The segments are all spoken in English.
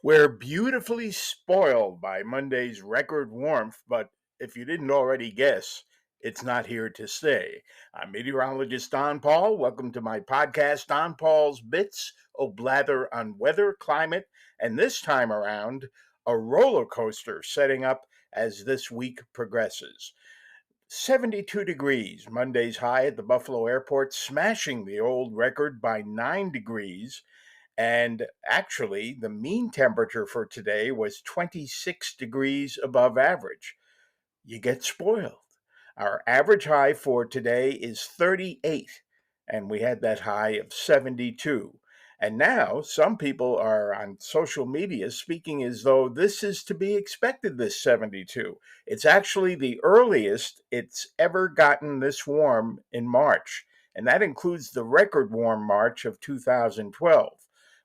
We're beautifully spoiled by Monday's record warmth, but if you didn't already guess, it's not here to stay. I'm meteorologist Don Paul. Welcome to my podcast, Don Paul's Bits o' Blather on Weather, Climate, and this time around, a roller coaster setting up as this week progresses. 72 degrees, Monday's high at the Buffalo airport, smashing the old record by 9 degrees. And actually, the mean temperature for today was 26 degrees above average. You get spoiled. Our average high for today is 38, and we had that high of 72. And now some people are on social media speaking as though this is to be expected, this 72. It's actually the earliest it's ever gotten this warm in March, and that includes the record warm March of 2012,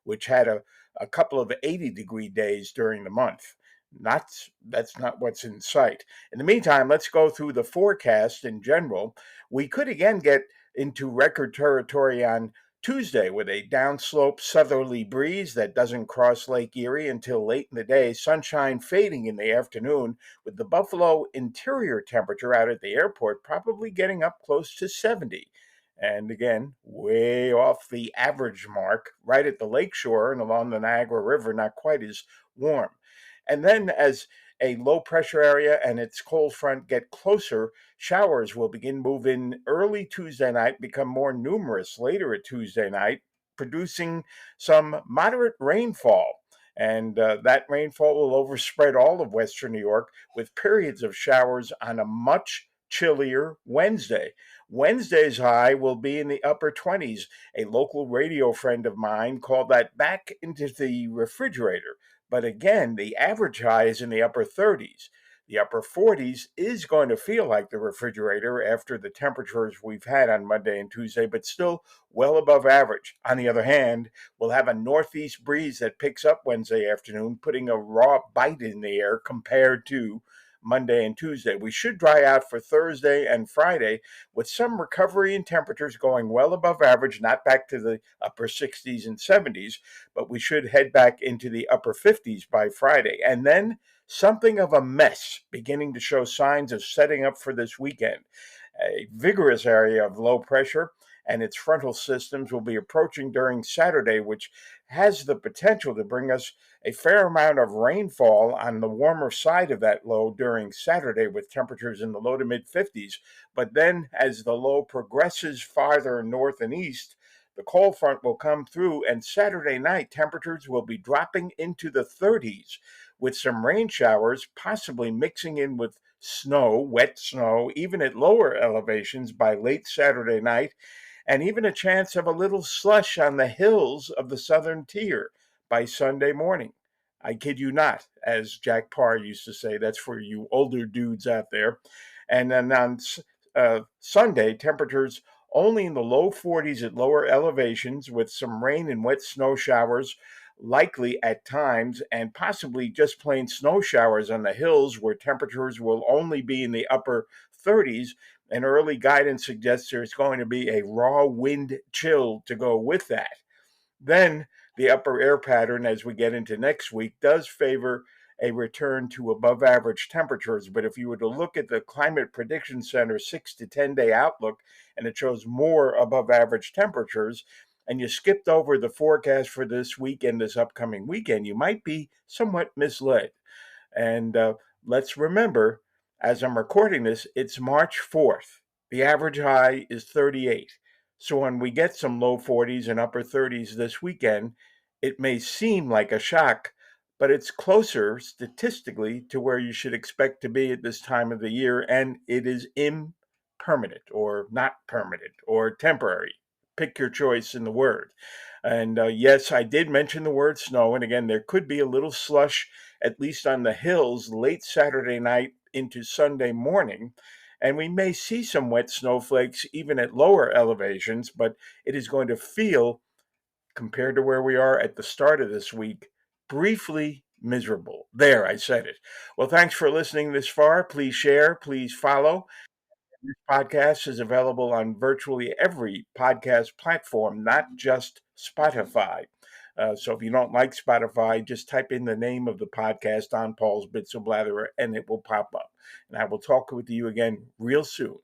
which had a couple of 80-degree days during the month. That's not what's in sight. In the meantime, let's go through the forecast in general. We could again get into record territory on Tuesday with a downslope southerly breeze that doesn't cross Lake Erie until late in the day, sunshine fading in the afternoon, with the Buffalo interior temperature out at the airport probably getting up close to 70. And again, way off the average mark, right at the lakeshore and along the Niagara River, not quite as warm. And then as a low pressure area and its cold front get closer, showers will begin move in early Tuesday night, become more numerous later at Tuesday night, producing some moderate rainfall. And that rainfall will overspread all of Western New York with periods of showers on a much chillier Wednesday. Wednesday's high will be in the upper 20s. A local radio friend of mine called that back into the refrigerator. But again, the average high is in the upper 30s. The upper 40s is going to feel like the refrigerator after the temperatures we've had on Monday and Tuesday, but still well above average. On the other hand, we'll have a northeast breeze that picks up Wednesday afternoon, putting a raw bite in the air compared to Monday and Tuesday. We should dry out for Thursday and Friday with some recovery in temperatures going well above average, not back to the upper 60s and 70s, but we should head back into the upper 50s by Friday. And then something of a mess beginning to show signs of setting up for this weekend. A vigorous area of low pressure and its frontal systems will be approaching during Saturday, which has the potential to bring us a fair amount of rainfall on the warmer side of that low during Saturday with temperatures in the low to mid 50s. But then, as the low progresses farther north and east, the cold front will come through, and Saturday night temperatures will be dropping into the 30s with some rain showers possibly mixing in with snow, wet snow, even at lower elevations by late Saturday night, and even a chance of a little slush on the hills of the southern tier by Sunday morning. I kid you not, as Jack Parr used to say. That's for you older dudes out there. And then on Sunday, temperatures only in the low 40s at lower elevations with some rain and wet snow showers likely at times, and possibly just plain snow showers on the hills where temperatures will only be in the upper 30s. And early guidance suggests there's going to be a raw wind chill to go with that. Then the upper air pattern as we get into next week does favor a return to above average temperatures. But if you were to look at the Climate Prediction Center 6 to 10 day outlook, and it shows more above average temperatures, and you skipped over the forecast for this weekend, this upcoming weekend, you might be somewhat misled. And let's remember, as I'm recording this, it's March 4th. The average high is 38. So when we get some low 40s and upper 30s this weekend, it may seem like a shock, but it's closer statistically to where you should expect to be at this time of the year, and it is impermanent or not permanent or temporary. Pick your choice in the word. And yes, I did mention the word snow. And again, there could be a little slush, at least on the hills, late Saturday night into Sunday morning. And we may see some wet snowflakes even at lower elevations, but it is going to feel, compared to where we are at the start of this week, briefly miserable. There, I said it. Well, thanks for listening this far. Please share, please follow. This podcast is available on virtually every podcast platform, not just Spotify. So if you don't like Spotify, just type in the name of the podcast, Don Paul's Bits of Blather, and it will pop up. And I will talk with you again real soon.